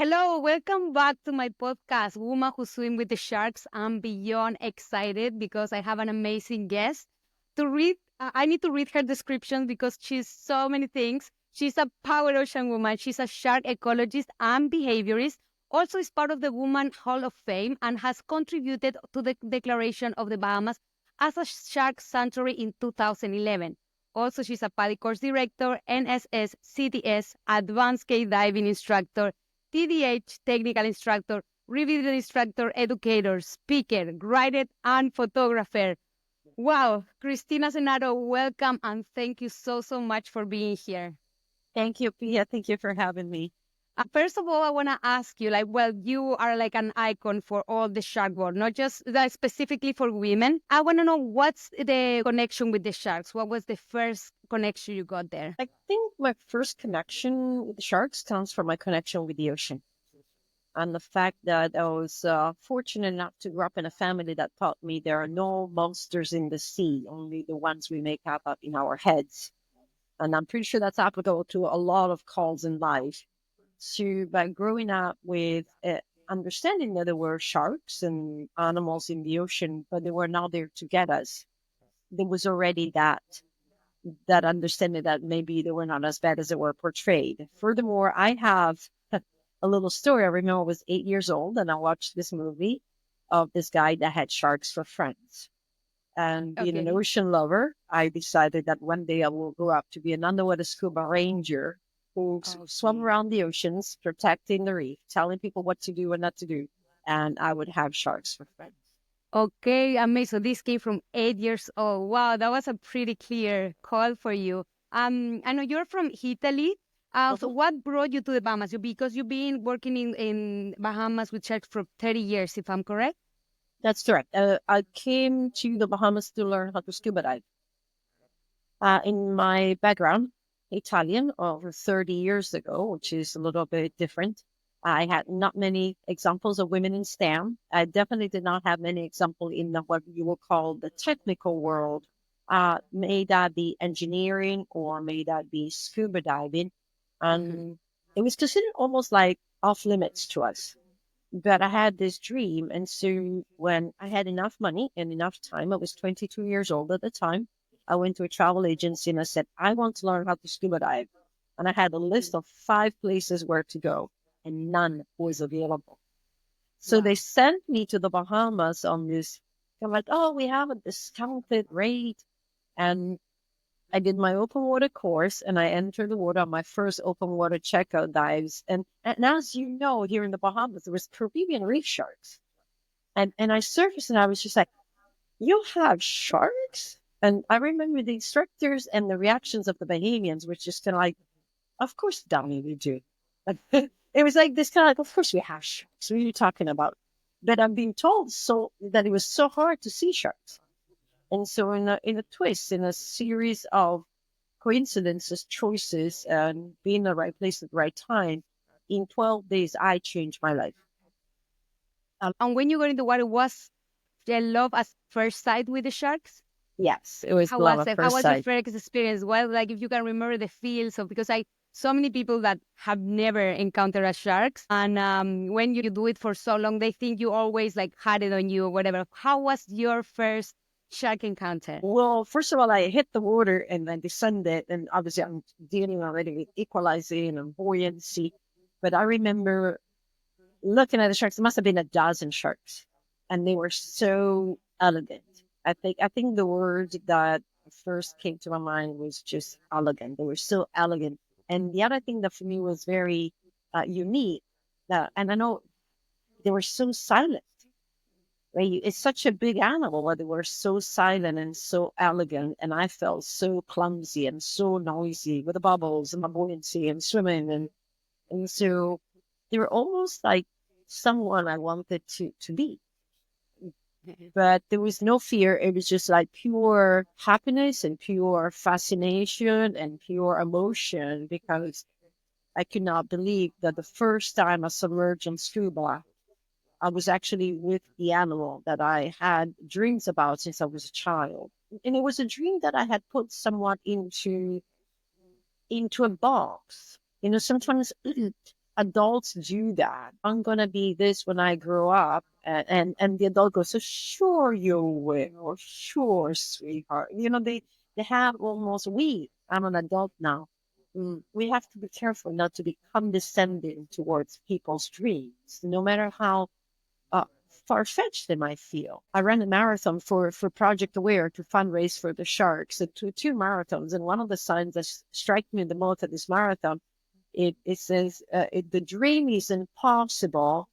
Hello, welcome back to my podcast, Woman Who Swim with the Sharks. I'm beyond excited because I have an amazing guest to read. I need to read her description because she's so many things. She's a power ocean woman. She's a shark ecologist and behaviorist. Also is part of the Woman Hall of Fame and has contributed to the declaration of the Bahamas as a shark sanctuary in 2011. Also, she's a PADI course director, NSS, CTS, advanced cave diving instructor, TDH technical instructor, reviewed instructor, educator, speaker, writer, and photographer. Wow, Cristina Zenato, welcome and thank you so much for being here. Thank you, Pia. Thank you for having me. First of all, I want to ask you, you are like an icon for all the shark world, not just specifically for women. I want to know what's the connection with the sharks? What was the first connection you got there? I think my first connection with the sharks comes from my connection with the ocean and the fact that I was fortunate enough to grow up in a family that taught me there are no monsters in the sea, only the ones we make up in our heads. And I'm pretty sure that's applicable to a lot of calls in life. So by growing up with understanding that there were sharks and animals in the ocean, but they were not there to get us, there was already that understanding that maybe they were not as bad as they were portrayed. Furthermore, I have a little story. I remember I was 8 years old and I watched this movie of this guy that had sharks for friends. And being an Okay. ocean lover, I decided that one day I will grow up to be an underwater scuba ranger who swam Okay. around the oceans, protecting the reef, telling people what to do and not to do. And I would have sharks for friends. Okay, amazing. So this came from 8 years old. Wow, that was a pretty clear call for you. I know you're from Italy. So Mhm. what brought you to the Bahamas? Because you've been working in Bahamas with sharks for 30 years, if I'm correct. That's correct. I came to the Bahamas to learn how to scuba dive. In my background, Italian, over 30 years ago, which is a little bit different. I had not many examples of women in STEM. I definitely did not have many examples in what you will call the technical world. May that be engineering or may that be scuba diving. Mhm. And it was considered almost like off limits to us. But I had this dream. And so when I had enough money and enough time, I was 22 years old at the time. I went to a travel agency and I said, I want to learn how to scuba dive. And I had a list of 5 places where to go, and none was available. So they Wow. sent me to the Bahamas on this. I'm like, oh, we have a discounted rate. And I did my open water course and I entered the water on my first open water checkout dives. And as you know, here in the Bahamas, there was Caribbean reef sharks. And I surfaced and I was just like, you have sharks? And I remember the instructors and the reactions of the Bahamians, which just kind of like, of course, dummy, we do. It was like this kind of like, of course we have sharks. What are you talking about? But I'm being told so that it was so hard to see sharks. And so in a twist, in a series of coincidences, choices, and being in the right place at the right time, in 12 days, I changed my life. And when you got in the water, was there love at first sight with the sharks? Yes, it was How love was at it? How first was your sight. first experience? Well, like if you can remember the feel, so because I so many people that have never encountered a sharks, and when you do it for so long, they think you always like had it on you or whatever. How was your first shark encounter? Well, first of all, I hit the water and then descended, and obviously I'm dealing already with equalizing and buoyancy. But I remember looking at the sharks. There must have been a dozen sharks, and they were so elegant. I think the word that first came to my mind was just elegant. They were so elegant. And the other thing that for me was very unique, and I know they were so silent. Right? It's such a big animal, but they were so silent and so elegant, and I felt so clumsy and so noisy with the bubbles and my buoyancy and swimming, and so they were almost like someone I wanted to be. But there was no fear. It was just like pure happiness and pure fascination and pure emotion because I could not believe that the first time I submerged in scuba, I was actually with the animal that I had dreams about since I was a child. And it was a dream that I had put somewhat into a box. Sometimes adults do that. I'm gonna be this when I grow up, and the adult goes, so sure you will, sure, sweetheart. They have almost we. I'm an adult now. We have to be careful not to be condescending towards people's dreams, no matter how uh, far-fetched they might feel. I ran a marathon for Project Aware to fundraise for the sharks, so two marathons, and one of the signs that strike me the most at this marathon, it says the dream is impossible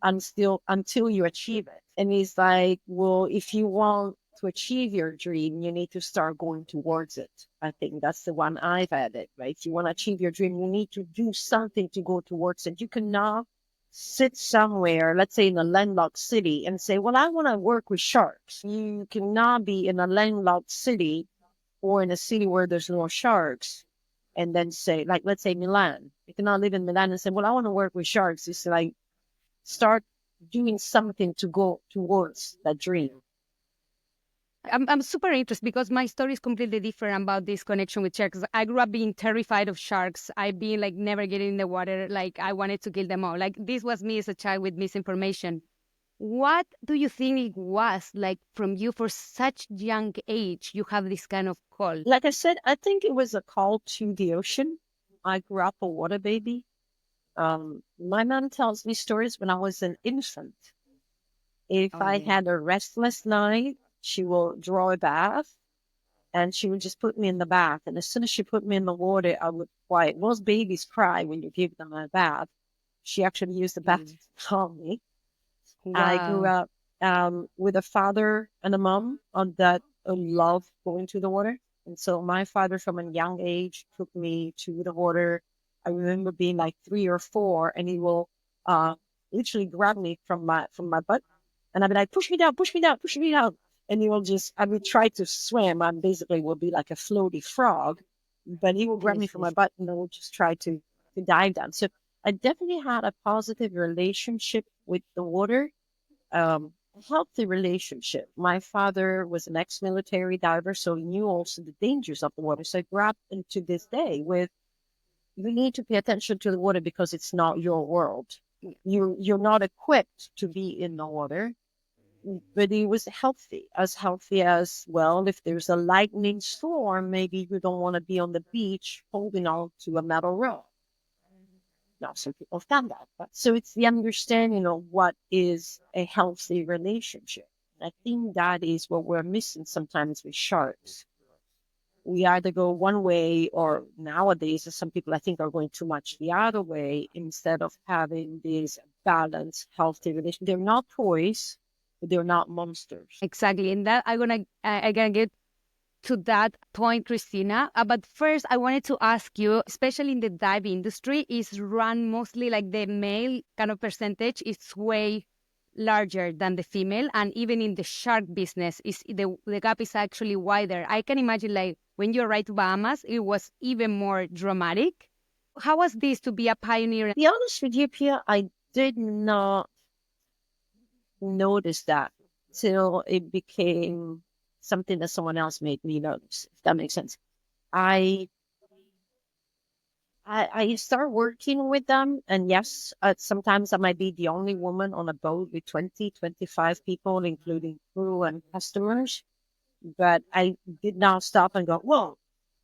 until you achieve it. And it's like, well, if you want to achieve your dream, you need to start going towards it. I think that's the one I've added, right? If you want to achieve your dream, you need to do something to go towards it. You cannot sit somewhere, let's say in a landlocked city, and say, well, I want to work with sharks. You cannot be in a landlocked city or in a city where there's no sharks and then say, like, let's say Milan. You cannot live in Milan and say, well, I want to work with sharks. It's like, start doing something to go towards that dream. I'm super interested because my story is completely different about this connection with sharks. I grew up being terrified of sharks. I've been like never getting in the water. Like I wanted to kill them all. Like this was me as a child with misinformation. What do you think it was like from you for such young age? You have this kind of call. Like I said, I think it was a call to the ocean. I grew up a water baby. My mom tells me stories when I was an infant. If Oh I yeah. had a restless night, she will draw a bath and she would just put me in the bath. And as soon as she put me in the water, I would cry. Most babies cry when you give them a bath. She actually used the bath Mm. to calm me. I grew Wow. up with a father and a mom on that love going to the water. And so my father from a young age took me to the water. I remember being like 3 or 4, and he will uh, literally grab me from my butt, and I'd be like, push me down, push me down, push me down. And he will just, I would try to swim. I basically will be like a floaty frog, but he will grab me Yes, from my yes. butt and I will just try to dive down. So I definitely had a positive relationship with the water, a healthy relationship. My father was an ex-military diver, so he knew also the dangers of the water. So I grew up into this day with, you need to pay attention to the water because it's not your world. Yeah. You're not equipped to be in the water, but he was healthy as well. If there's a lightning storm, maybe you don't want to be on the beach holding on to a metal rod. Now, some people have done that. But so it's the understanding of what is a healthy relationship. I think that is what we're missing sometimes with sharks. We either go one way, or nowadays, some people I think are going too much the other way instead of having this balanced, healthy relation. They're not toys, but they're not monsters. Exactly. And that I gonna get to that point, Christina. But first, I wanted to ask you, especially in the dive industry, is run mostly like the male kind of percentage is way larger than the female, and even in the shark business, is the gap is actually wider. I can imagine like when you arrived to Bahamas, it was even more dramatic. How was this to be a pioneer? To be honest with you, Pia, I did not notice that till it became something that someone else made me notice, if that makes sense. I I start working with them, and yes, sometimes I might be the only woman on a boat with 20, 25 people, including crew and customers. But I did not stop and go, whoa,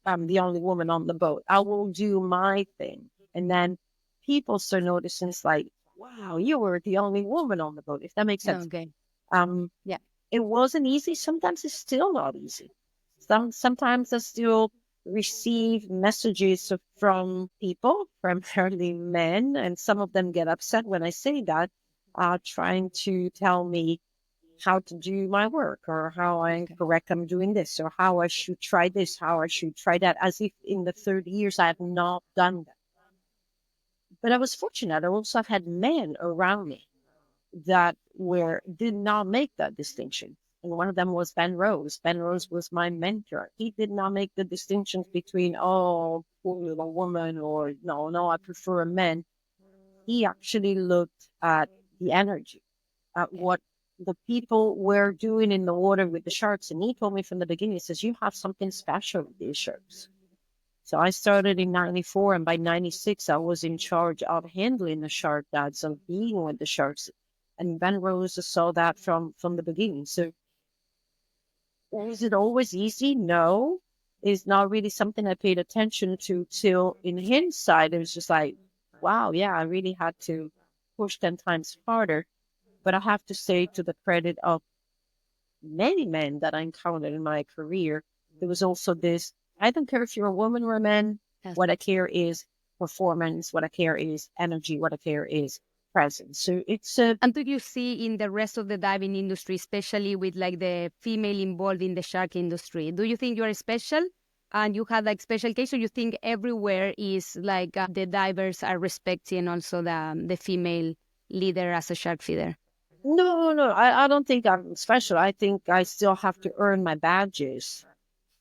I'm the only woman on the boat. I will do my thing. And then people start noticing, it's like, wow, you were the only woman on the boat, if that makes sense. Okay. Um, Yeah. it wasn't easy. Sometimes it's still not easy. Sometimes I still receive messages from people, primarily men, and some of them get upset when I say that, trying to tell me how to do my work, or how I Okay. correct I'm doing this, or how I should try this, how I should try that, as if in the 30 years I have not done that. But I was fortunate. I also have had men around me that were did not make that distinction. And one of them was Ben Rose. Ben Rose was my mentor. He did not make the distinctions between, oh, poor little woman, or no, no, I prefer a man. He actually looked at the energy, at Okay. what the people were doing in the water with the sharks. And he told me from the beginning, he says, you have something special with these sharks. So I started in 94, and by 96, I was in charge of handling the shark guides and being with the sharks. And Ben Rose saw that from the beginning. So is it always easy? No. It's not really something I paid attention to till in hindsight. It was just like, wow, yeah, I really had to push 10 times harder. But I have to say, to the credit of many men that I encountered in my career, there was also this, I don't care if you're a woman or a man, Yes. what I care is performance, what I care is energy, what I care is presence. So it's a And do you see in the rest of the diving industry, especially with like the female involved in the shark industry, do you think you are special and you have like special case, or you think everywhere is like the divers are respecting also the female leader as a shark feeder? no, I don't think I'm special. I think I still have to earn my badges.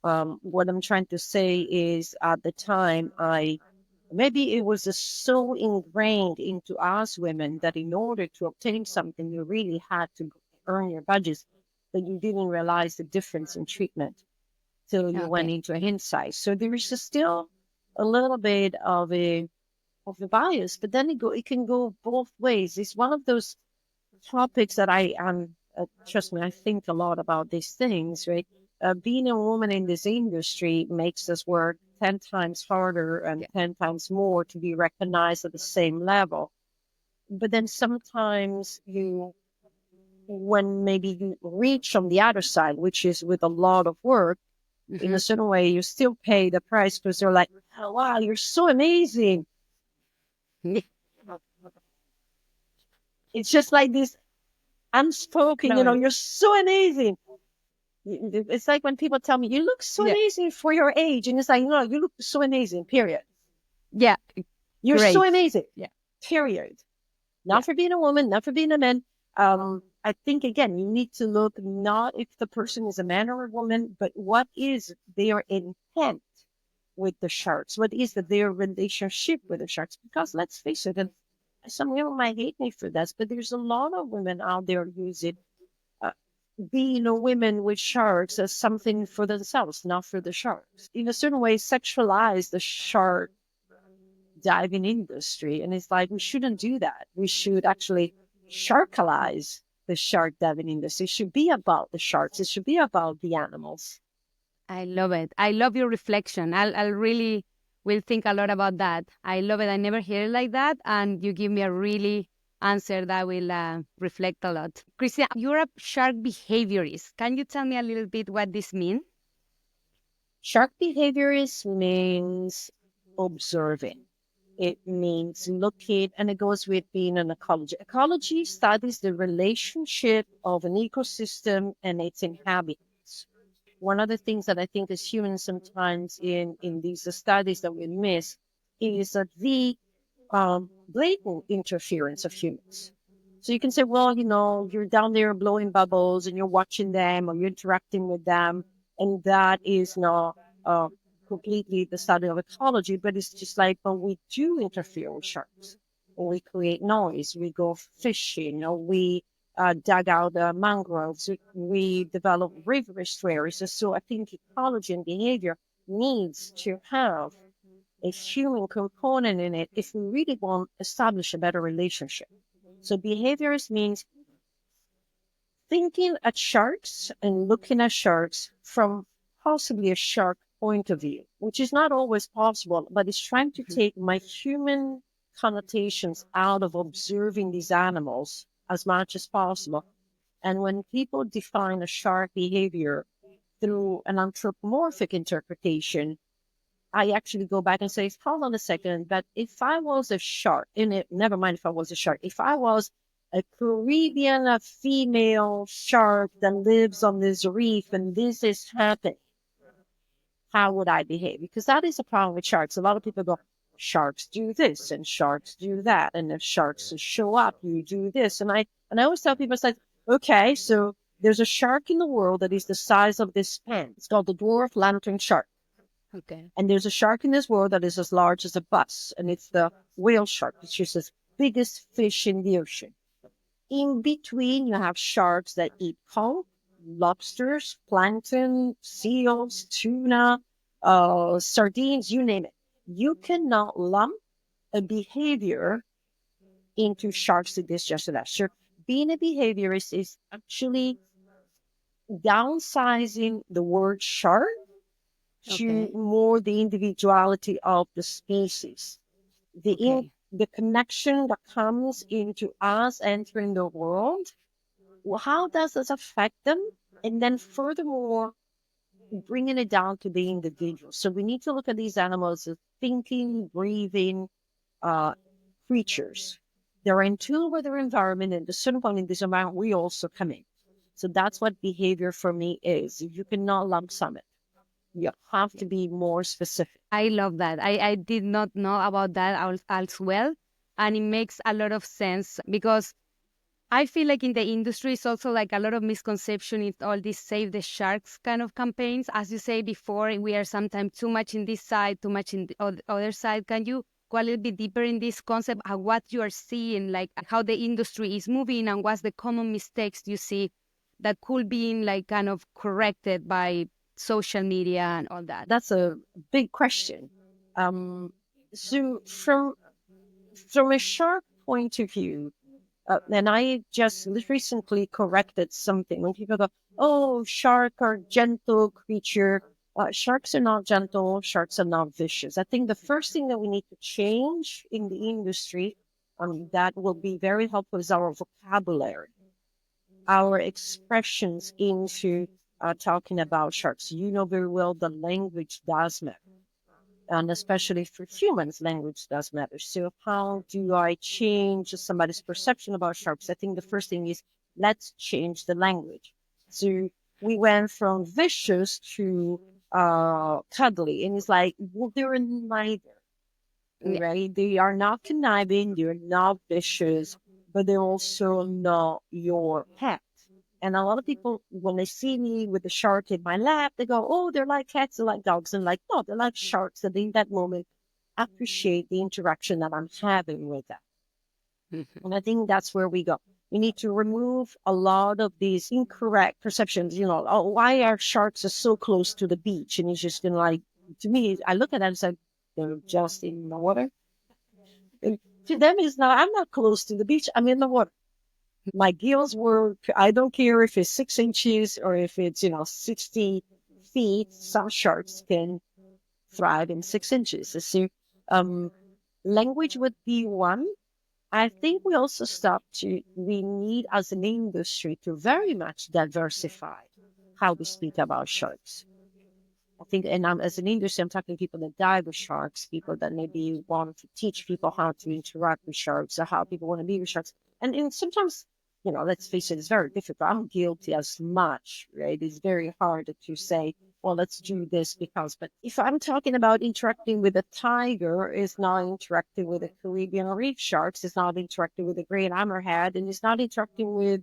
What I'm trying to say is at the time, maybe it was just so ingrained into us women that in order to obtain something, you really had to earn your badges, that you didn't realize the difference in treatment till you went Okay. into a insight. So there is still a little bit of a bias, but then it can go both ways. It's one of those topics that I trust me, I think a lot about these things, right? Being a woman in this industry makes us work 10 times harder and Yeah. 10 times more to be recognized at the same level. But then sometimes when maybe you reach on the other side, which is with a lot of work, in a Hmm. certain way, you still pay the price because they're like, oh, wow, you're so amazing. It's just like this unspoken, Love it. you're so amazing. It's like when people tell me, you look so Yeah. amazing for your age. And it's like, no, you look so amazing, period. Yeah. You're so Great. amazing, Yeah. period. Yeah. Not for being a woman, not for being a man. I think, again, you need to look not if the person is a man or a woman, but what is their intent with the sharks? What is their relationship with the sharks? Because let's face it, and some people might hate me for this, but there's a lot of women out there who's it uh, being a women with sharks as something for themselves, not for the sharks. In a certain way, sexualize the shark diving industry. And it's like, we shouldn't do that. We should actually sharkalize the shark diving industry. It should be about the sharks, it should be about the animals. I love it. I love your reflection. I'll really will think a lot about that. I love it. I never hear it like that, and you give me a really answer that will reflect a lot. Christina, you're a shark behaviorist. Can you tell me a little bit what this means? Shark behaviorist means observing. It means looking, and it goes with being an ecology. Ecology studies the relationship of an ecosystem and its inhabitants. One of the things that I think as humans sometimes in these studies that we miss is that the blatant interference of humans. So you can say, well, you're down there blowing bubbles and you're watching them or you're interacting with them, and that is not uh, completely the study of ecology, but it's just like when we do interfere with sharks, or we create noise, we go fishing, or we dug out mangroves, we develop river estuaries. So I think ecology and behavior needs to have a human component in it if we really want to establish a better relationship. So behaviors means thinking at sharks and looking at sharks from possibly a shark point of view, which is not always possible, but it's trying to Mhm. take my human connotations out of observing these animals as much as possible. And when people define a shark behavior through an anthropomorphic interpretation, I actually go back and say, hold on a second, but if I was a shark, and never mind if I was a shark, if I was a Caribbean a female shark that lives on this reef and this is happening, how would I behave? Because that is a problem with sharks. A lot of people go, sharks do this and sharks do that. And if sharks show up, you do this. And I always tell people, it's like, okay, so there's a shark in the world that is the size of this pen. It's called the dwarf lantern shark. Okay. And there's a shark in this world that is as large as a bus, and it's the whale shark, which is the biggest fish in the ocean. In between, you have sharks that eat conch, lobsters, plankton, seals, tuna. sardines, you name it. You cannot lump a behavior into sharks to this, just to that. Sure, being a behaviorist is actually downsizing the word shark to Okay. more the individuality of the species, Okay. the connection that comes into us entering the world. Well, how does this affect them? And then furthermore, bringing it down to the individual. So we need to look at these animals as thinking, breathing uh, creatures. They're in tune with their environment, and at a certain point in this environment, we also come in. So that's what behavior for me is. You cannot lump sum it. You have to be more specific. I love that. I did not know about that as well. And it makes a lot of sense because I feel like in the industry, it's also like a lot of misconception in all these save the sharks kind of campaigns. As you say before, we are sometimes too much in this side, too much in the other side. Can you go a little bit deeper in this concept and what you are seeing, like how the industry is moving and what's the common mistakes you see that could be like kind of corrected by social media and all that? That's a big question. Um, so from a shark point of view, and I just recently corrected something when people go, "Oh, shark are gentle creature." Sharks are not gentle. Sharks are not vicious. I think the first thing that we need to change in the industry, that will be very helpful, is our vocabulary, our expressions into talking about sharks. You know very well the language does matter, and especially for humans, language does matter. So, how do I change somebody's perception about sharks? I think the first thing is let's change the language. So, we went from vicious to cuddly, and it's like, well, they're neither, Yeah. right? They are not conniving, they're not vicious, but they're also not your pet. And a lot of people, when they see me with the shark in my lap, they go, "Oh, they're like cats, they're like dogs." And like, no, they're like sharks. And in that moment, appreciate the interaction that I'm having with them. Mhm. And I think that's where we go. We need to remove a lot of these incorrect perceptions. Oh, why are sharks are so close to the beach? And it's just been like, to me, I look at that and say, they're just in the water. And to them, it's not, I'm not close to the beach, I'm in the water. My gills work. I don't care if it's 6 inches or if it's, 60 feet. Some sharks can thrive in 6 inches. So, um, language would be one. I think we need as an industry to very much diversify how we speak about sharks. I think, and as an industry, I'm talking people that dive with sharks, people that maybe want to teach people how to interact with sharks, or how people want to be with sharks. And sometimes, let's face it, it's very difficult. I'm guilty as much, right? It's very hard to say, well, let's do this because, but if I'm talking about interacting with a tiger, is not interacting with the Caribbean reef sharks, is not interacting with the great hammerhead, and it's not interacting with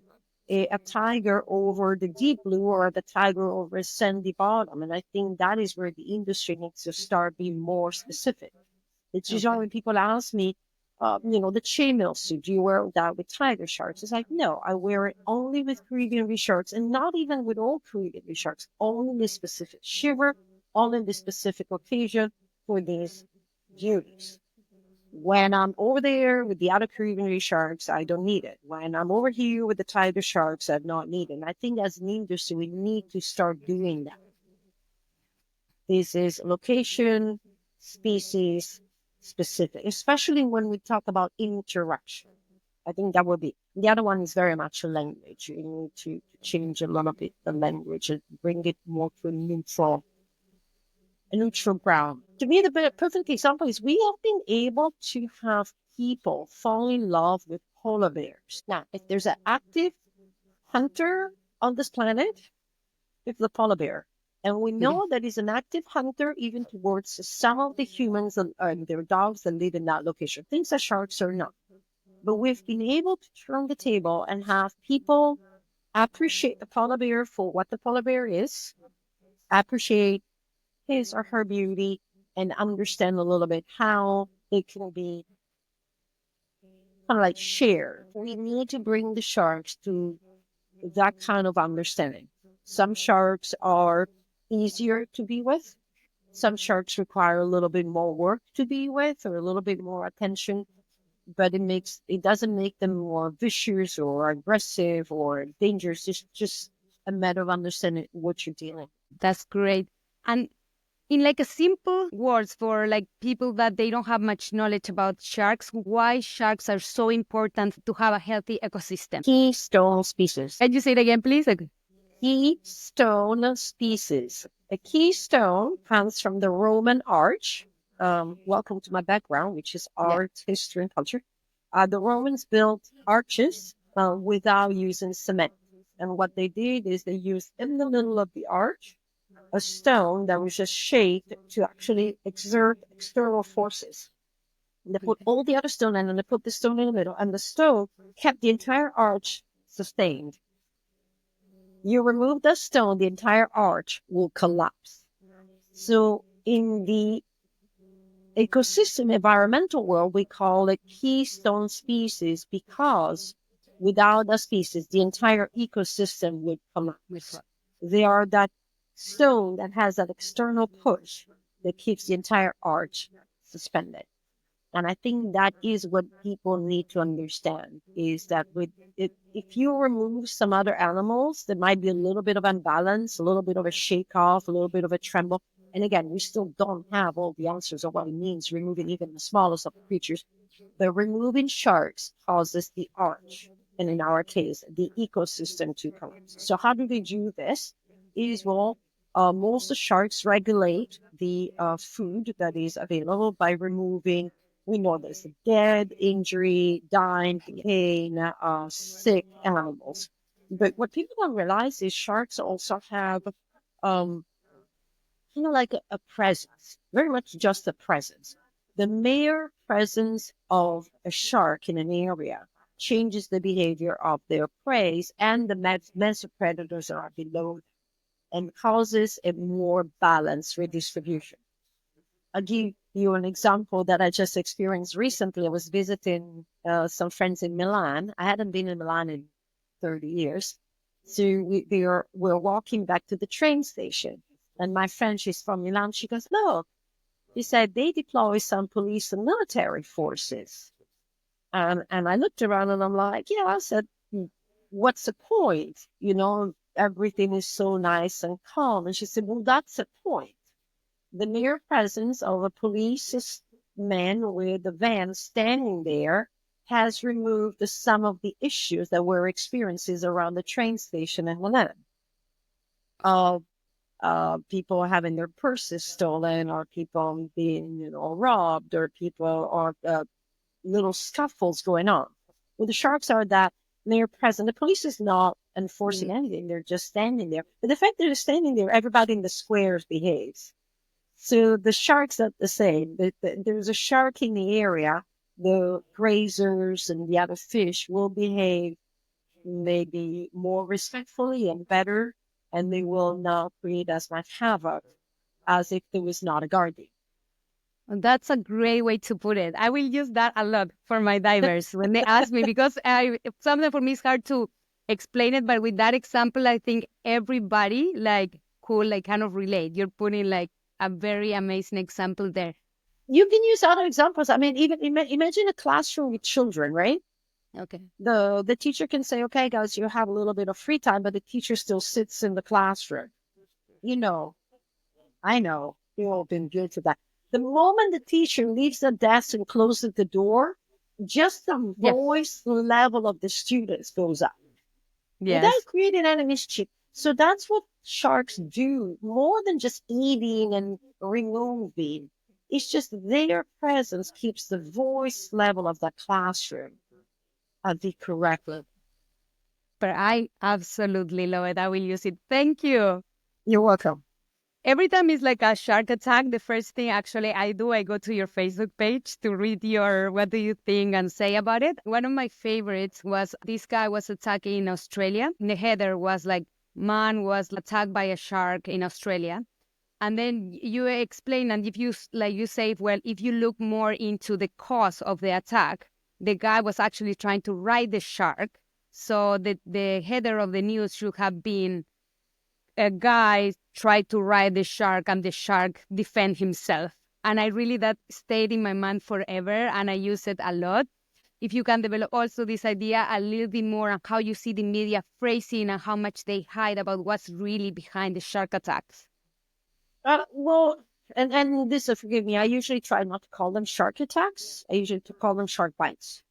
a tiger over the deep blue or the tiger over a sandy bottom. And I think that is where the industry needs to start being more specific. It's usually Okay. when people ask me, the chainmail suit, do you wear that with tiger sharks? It's like, no, I wear it only with Caribbean reef sharks, and not even with all Caribbean reef sharks, only the specific shiver, only the specific occasion for these beauties. When I'm over there with the other Caribbean sharks, I don't need it. When I'm over here with the tiger sharks, I not need it. And I think as an industry, we need to start doing that. This is location, species specific, especially when we talk about interaction. I think that would be the other one is very much a language. You need to change a lot of it, the language, and bring it more to a neutral ground. To me, the perfect example is we have been able to have people fall in love with polar bears. Now, if there's an active hunter on this planet, it's the polar bear. And we know that he's an active hunter even towards some of the humans and their dogs that live in that location. Things that sharks are not. But we've been able to turn the table and have people appreciate the polar bear for what the polar bear is, appreciate his or her beauty, and understand a little bit how it can be kind of like shared. We need to bring the sharks to that kind of understanding. Some sharks are easier to be with, Some sharks require a little bit more work to be with or a little bit more attention, but it doesn't make them more vicious or aggressive or dangerous. It's just a matter of understanding what you're dealing. That's great. And in like a simple words for like people that they don't have much knowledge about sharks, why sharks are so important to have a healthy ecosystem? Keystone species. Can you say it again, please? Okay. Keystone species. A keystone comes from the Roman arch. Welcome to my background, which is Yeah. art, history, and culture. The Romans built arches without using cement. And what they did is they used in the middle of the arch a stone that was just shaped to actually exert external forces. And they put all the other stone in and they put the stone in the middle, and the stone kept the entire arch sustained. You remove the stone, the entire arch will collapse. So in the ecosystem environmental world, we call it keystone species because without a species, the entire ecosystem would collapse. They are that stone that has that external push that keeps the entire arch suspended. And I think that is what people need to understand is that with it, if you remove some other animals, there might be a little bit of imbalance, a little bit of a shake off, a little bit of a tremble. And again, we still don't have all the answers of what it means removing even the smallest of the creatures. But removing sharks causes the arch, and in our case, the ecosystem to collapse. So how do they do this? Is well, most sharks regulate the food that is available by removing. We know there's dead, injury, dying, decaying, sick animals. But what people don't realize is sharks also have, um, like a presence, very much just a presence. The mere presence of a shark in an area changes the behavior of their prey and the mesopredators that are below them and causes a more balanced redistribution. I'll give you an example that I just experienced recently. I was visiting some friends in Milan. I hadn't been in Milan in 30 years. So we're walking back to the train station. And my friend, she's from Milan. She goes, look, she said they deploy some police and military forces. And I looked around and I'm like, yeah, I said, what's the point? Everything is so nice and calm. And she said, well, that's the point. The mere presence of a policeman with a van standing there has removed some of the issues that were experiencing around the train station in Milan. People having their purses stolen, or people being, robbed, or people, or little scuffles going on. Well, the sharks are that mere present. The police is not enforcing anything; they're just standing there. But the fact that they're standing there, everybody in the squares behaves. So the sharks are the same. There's a shark in the area. The grazers and the other fish will behave maybe more respectfully and better, and they will not create as much havoc as if there was not a guardian. That's a great way to put it. I will use that a lot for my divers when they ask me, because sometimes for me it's hard to explain it, but with that example, I think everybody could kind of relate. You're putting like a very amazing example there. You can use other examples. I mean, even imagine a classroom with children, right? Okay. The teacher can say, okay, guys, you have a little bit of free time, but the teacher still sits in the classroom. I know, you've all been good to that. The moment the teacher leaves the desk and closes the door, just the voice level of the students goes up. Without creating any mischief. So that's what sharks do, more than just eating and removing. It's just their presence keeps the voice level of the classroom at the correct level. But I absolutely love it. I will use it. Thank you. You're welcome. Every time it's like a shark attack, the first thing actually I do, I go to your Facebook page to read your what do you think and say about it. One of my favorites was this guy was attacked in Australia. The header was like, man was attacked by a shark in Australia. And then you explain, and if you say, well, if you look more into the cause of the attack, the guy was actually trying to ride the shark. So the header of the news should have been, a guy tried to ride the shark and the shark defend himself. And I really, that stayed in my mind forever and I use it a lot. If you can develop also this idea a little bit more on how you see the media phrasing and how much they hide about what's really behind the shark attacks. Well, and this, forgive me, I usually try not to call them shark attacks. I usually to call them shark bites.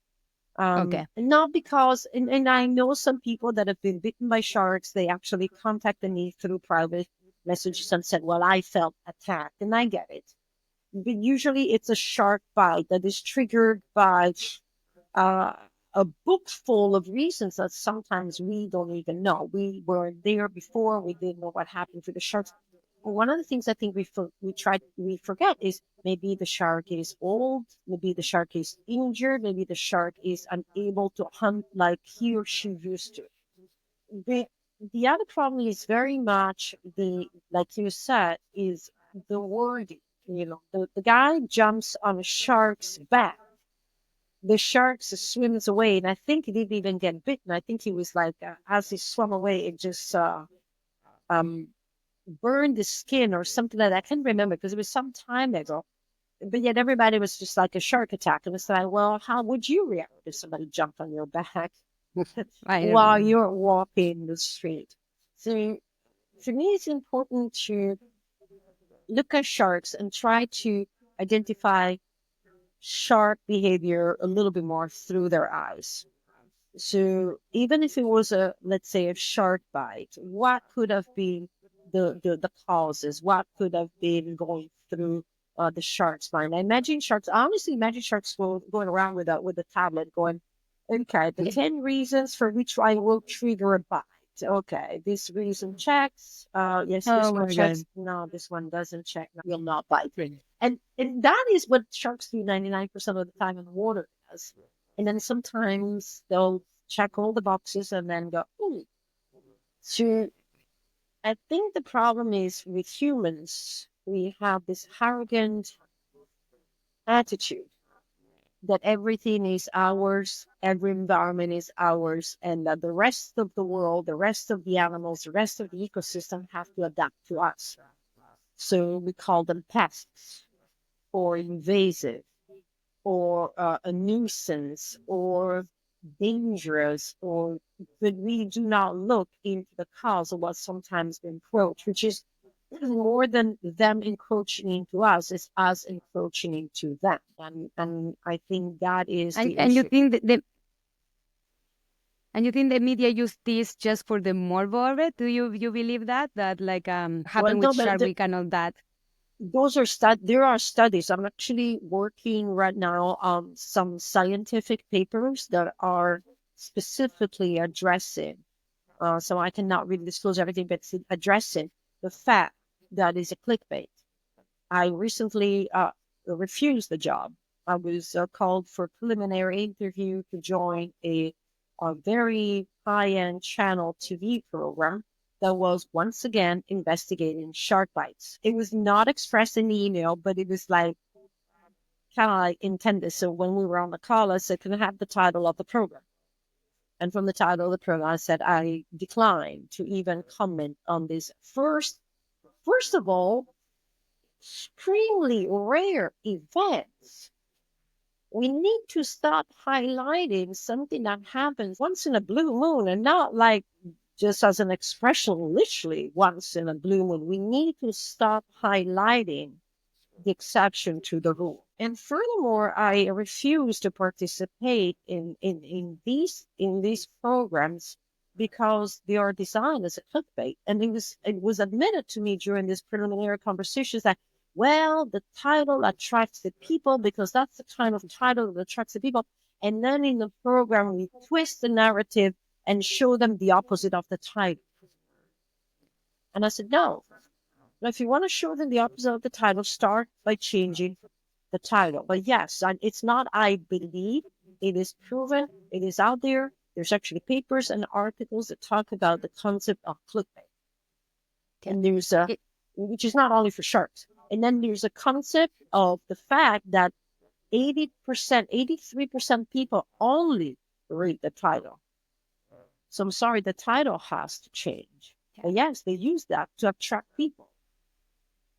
Okay. Not because, and I know some people that have been bitten by sharks, they actually contacted me through private messages and said, well, I felt attacked, and I get it. But usually it's a shark bite that is triggered by uh, a book full of reasons that sometimes we don't even know. We were there before, we didn't know what happened to the sharks. One of the things I think we forget is maybe the shark is old, maybe the shark is injured, maybe the shark is unable to hunt like he or she used to. The the other problem is very much the, like you said, is the wording. The guy jumps on a shark's back, the shark swims away, and I think he didn't even get bitten. I think he was like, as he swam away, it just um, burned the skin or something like that. I can't remember because it was some time ago. But yet everybody was just like a shark attack. And it's like, well, how would you react if somebody jumped on your back I while don't. you're walking the street? So for me, it's important to look at sharks and try to identify shark behavior a little bit more through their eyes. So even if it was let's say, a shark bite, what could have been the causes? What could have been going through the shark's mind? I honestly imagine sharks going around with a tablet going, okay, the 10 reasons for which I will trigger a bite. Okay, this reason checks. Yes, Oh this one my checks. God. No, this one doesn't check. No, will not bite. And that is what sharks do 99% of the time in the water. Does. And then sometimes they'll check all the boxes and then go, ooh. So I think the problem is with humans, we have this arrogant attitude that everything is ours, every environment is ours, and that the rest of the world, the rest of the animals, the rest of the ecosystem have to adapt to us. So we call them pests or invasive or a nuisance or dangerous, or but we do not look into the cause of what sometimes we encroach, which is more than them encroaching into us, it's us encroaching into them. And I think that is And the and you issue. think that the media use this just for the morbo of it? Do you believe that like Well, happened with no, but Shark Week and all that? there are studies. I'm actually working right now on some scientific papers that are specifically addressing. So I cannot really disclose everything, but it's addressing the fact that is a clickbait. I recently refused the job. I was called for preliminary interview to join a very high-end channel TV program that was once again investigating shark bites. It was not expressed in the email, but it was like kind of like intended. So when we were on the call, I said, "Can I have the title of the program?" And from the title of the program, I said I declined to even comment on this first of all, extremely rare events. We need to start highlighting something that happens once in a blue moon and not like just as an expression, literally once in a blue moon. We need to stop highlighting the exception to the rule. And furthermore, I refuse to participate in these programs because they are designed as a clickbait. And it was admitted to me during these preliminary conversations that, well, the title attracts the people because that's the kind of title that attracts the people. And then in the program we twist the narrative and show them the opposite of the title. And I said, no. Now, if you want to show them the opposite of the title, start by changing the title. But yes, it's not I believe. It is proven. It is out there. There's actually papers and articles that talk about the concept of clickbait. Yeah. And there's a, It, which is not only for sharks. And then there's a concept of the fact that 80%, 83% people only read the title. So I'm sorry, the title has to change. But yes, they use that to attract people.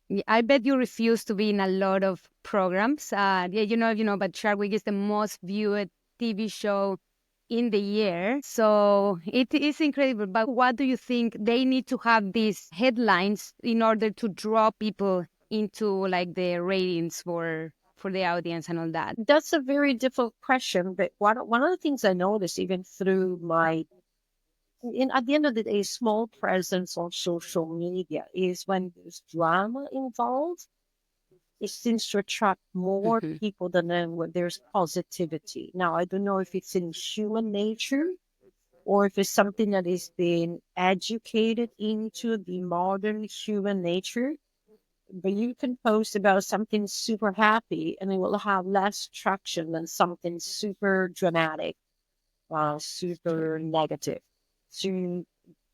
Yeah, I bet you refuse to be in a lot of programs. Yeah, but Shark Week is the most viewed TV show in the year. So it is incredible. But what do you think they need to have these headlines in order to draw people into like the ratings for the audience and all that? That's a very difficult question. But one of the things I noticed, even through at the end of the day, small presence on social media is when there's drama involved, it seems to attract more Hmm. people than when there's positivity. Now, I don't know if it's in human nature or if it's something that is being educated into the modern human nature. But you can post about something super happy and it will have less traction than something super dramatic, super negative. So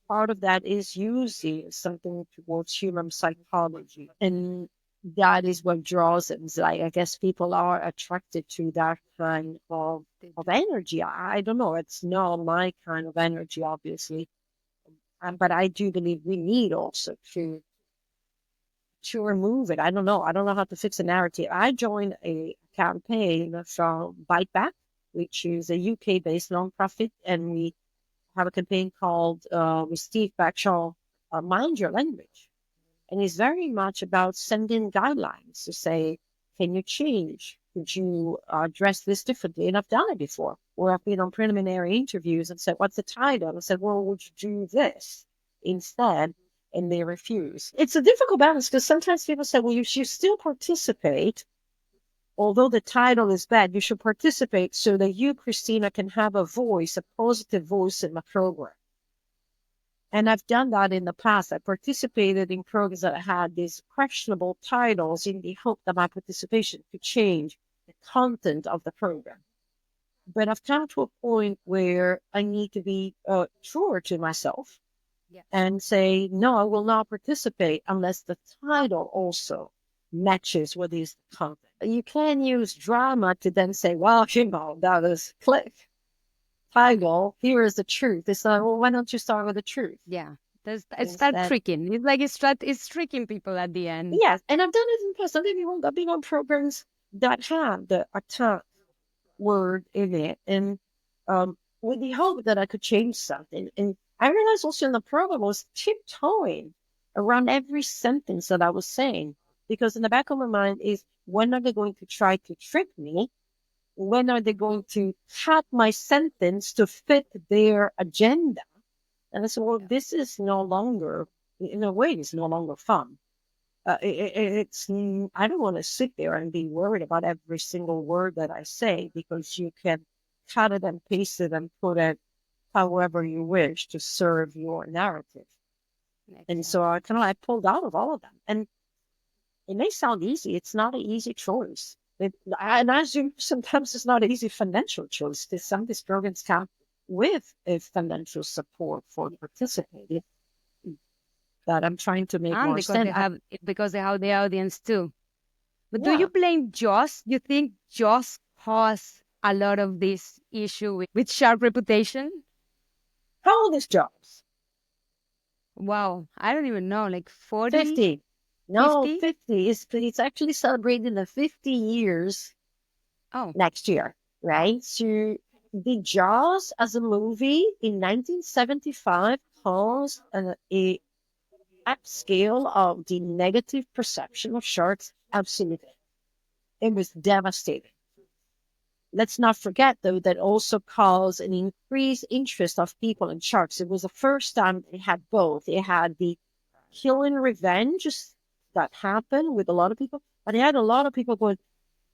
part of that is usually something towards human psychology. And that is what draws them. It's like, I guess people are attracted to that kind of energy. I don't know. It's not my kind of energy, obviously. But I do believe we need also to remove it. I don't know. I don't know how to fix the narrative. I joined a campaign from Bite Back, which is a UK based nonprofit, and we have a campaign called with Steve Bagshaw, Mind Your Language. And it's very much about sending guidelines to say, can you change? Could you address this differently? And I've done it before, where I've been on preliminary interviews and said, what's the title? And I said, well, would you do this instead? And they refuse. It's a difficult balance because sometimes people say, well, you should still participate. Although the title is bad, you should participate so that you, Christina, can have a voice, a positive voice in the program. And I've done that in the past. I participated in programs that had these questionable titles in the hope that my participation could change the content of the program. But I've come to a point where I need to be truer to myself Yeah. and say, no, I will not participate unless the title also matches what is the content. You can use drama to then say, well, that is click title. Here is the truth. It's like, well, why don't you start with the truth Yeah. It's that instead? tricking. It's tricking people at the end. Yes, and I've done it in the past. Don't get me wrong. I've been on programs that have the attack word in it, and with the hope that I could change something. And I realized also in the program I was tiptoeing around every sentence that I was saying because in the back of my mind is when are they going to try to trick me? When are they going to cut my sentence to fit their agenda? And I said, well, this is no longer, in a way, it's no longer fun. I don't want to sit there and be worried about every single word that I say because you can cut it and paste it and put it however you wish to serve your narrative. And so I kind of like pulled out of all of that. And it may sound easy. It's not an easy choice. And as you sometimes it's not an easy financial choice. There's some of these programs come with a financial support for participating that I'm trying to make And more because sense. they have the audience too. But do Yeah. you blame Joss? You think Joss caused a lot of this issue with sharp reputation? How old is Jobs? Wow, I don't even know, like 40, 50. No, 50? 50. It's actually celebrating the 50 years Oh, next year, right? So the Jaws as a movie in 1975 caused a upscale of the negative perception of sharks. Absolutely. It was devastating. Let's not forget, though, that also caused an increased interest of people in sharks. It was the first time it had both. It had the killing revenge that happened with a lot of people, but it had a lot of people going,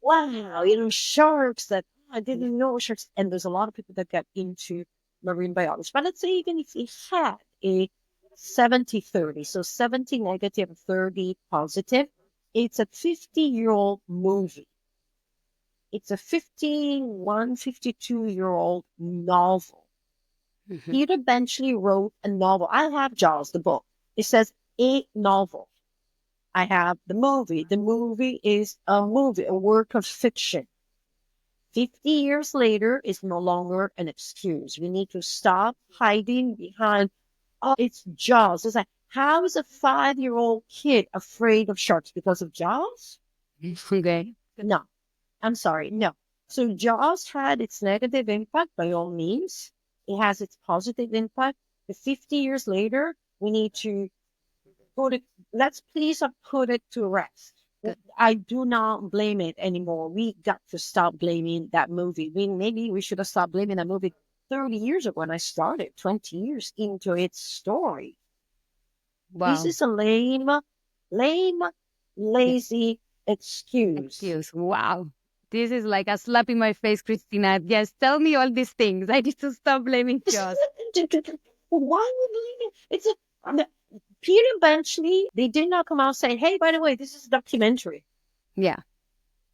wow, sharks that I yeah. didn't know sharks. And there's a lot of people that get into marine biology. But let's say even if it had a 70-30, so 70 negative, 30 positive, it's a 50-year-old movie. It's a 51, 52-year-old novel. Mhm. Peter Benchley wrote a novel. I have Jaws, the book. It says a novel. I have the movie. The movie is a movie, a work of fiction. 50 years later is no longer an excuse. We need to stop hiding behind, oh, it's Jaws. It's like, How is a 5-year-old kid afraid of sharks because of Jaws? Okay. No, I'm sorry, no. So Jaws had its negative impact by all means. It has its positive impact. But 50 years later, we need to put it, let's please put it to rest. Good. I do not blame it anymore. We got to stop blaming that movie. Maybe we should have stopped blaming that movie 30 years ago when I started, 20 years into its story. This Wow. is a lame, Yeah. lazy excuse. Excuse. Wow. This is like a slap in my face, Christina. Yes, tell me all these things. I need to stop blaming This Joss. is why would we? It's a Peter Benchley. They did not come out saying, "Hey, by the way, this is a documentary. Yeah,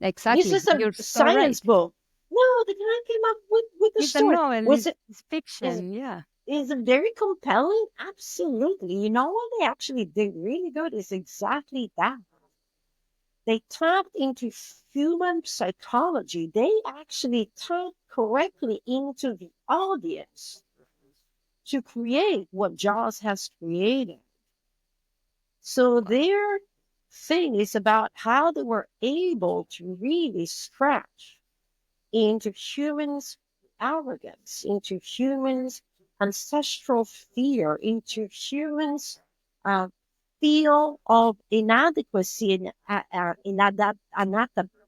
This exactly. is a You're so right. science book." No, the guy came up with the It's a story. novel, Was it it's is fiction. Yeah. is it very compelling? Absolutely. You know what they actually did really good is exactly that. They tapped into human psychology. They actually tapped correctly into the audience to create what Jaws has created. So Wow. their thing is about how they were able to really scratch into humans' arrogance, into humans' ancestral fear, into humans' uh, feel of inadequacy and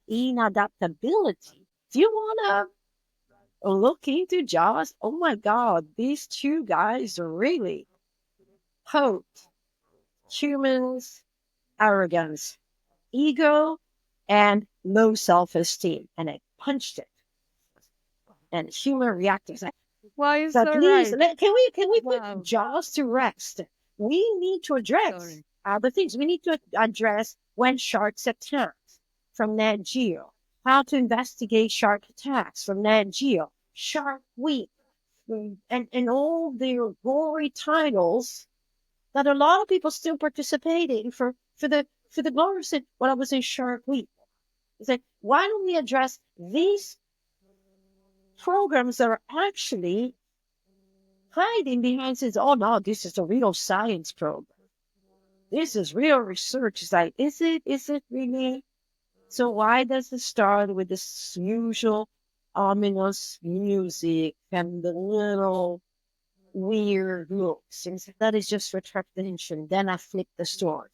inadaptability. If you want to look into Jaws, oh my God, these two guys really poked humans' arrogance, ego, and low self-esteem, and I punched it. And human reacted. Wow, you're So so please, right. can we put Wow. Jaws to rest? We need to address Sorry. other things. We need to address when sharks attack from Nat Geo, how to investigate shark attacks from Nat Geo, Shark Week, and all their gory titles that a lot of people still participating for the glory. Said when I was in Shark Week, it's like why don't we address these programs that are actually hiding behind says, oh no, this is a real science program. This is real research. It's like, is it? Is it really? So why does it start with this usual ominous music and the little weird looks? And that is just for attention. Then I flip the story.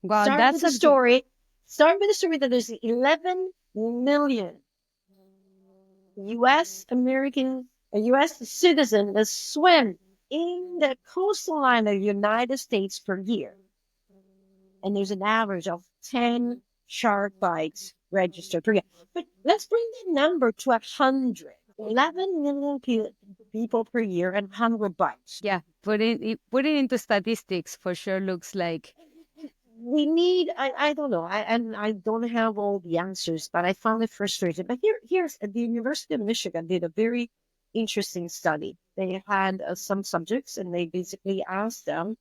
Wow, Start with that's the a good. story. Start with the story that there's 11 million U.S. American, a U.S. citizen that swim in the coastal line of the United States per year. And there's an average of 10 shark bites registered per year. But let's bring the number to 100. 11 million people per year and 100 bites. Yeah, putting into statistics for sure looks like. We need, I don't know, and I don't have all the answers, but I found it frustrating. But here's the University of Michigan did a very interesting study. They had some subjects and they basically asked them,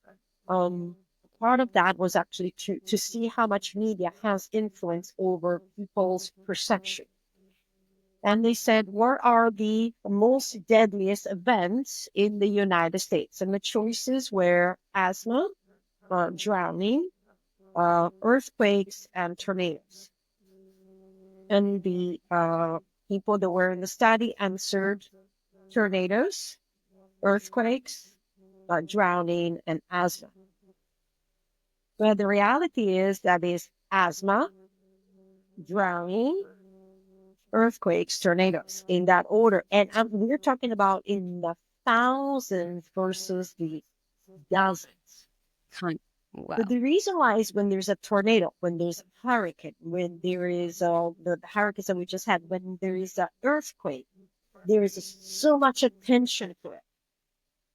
um, part of that was actually to see how much media has influence over people's perception. And they said, what are the most deadliest events in the United States? And the choices were asthma, drowning, earthquakes and tornadoes. And the people that were in the study answered tornadoes, earthquakes, drowning, and asthma. But the reality is that is asthma, drowning, earthquakes, tornadoes in that order. And we're talking about in the thousands versus the dozens. Con- But Wow. the reason why is when there's a tornado, when there's a hurricane, when there is the hurricanes that we just had, when there is an earthquake, there is so much attention to it.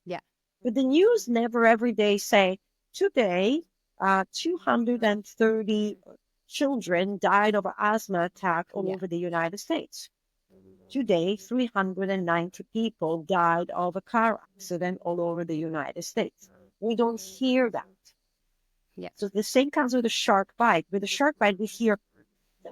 Yeah. But the news never every day say, today, 230 children died of an asthma attack all Yeah. over the United States. Today, 390 people died of a car accident all over the United States. We don't hear that. Yeah. So the same comes with a shark bite. With a shark bite, we hear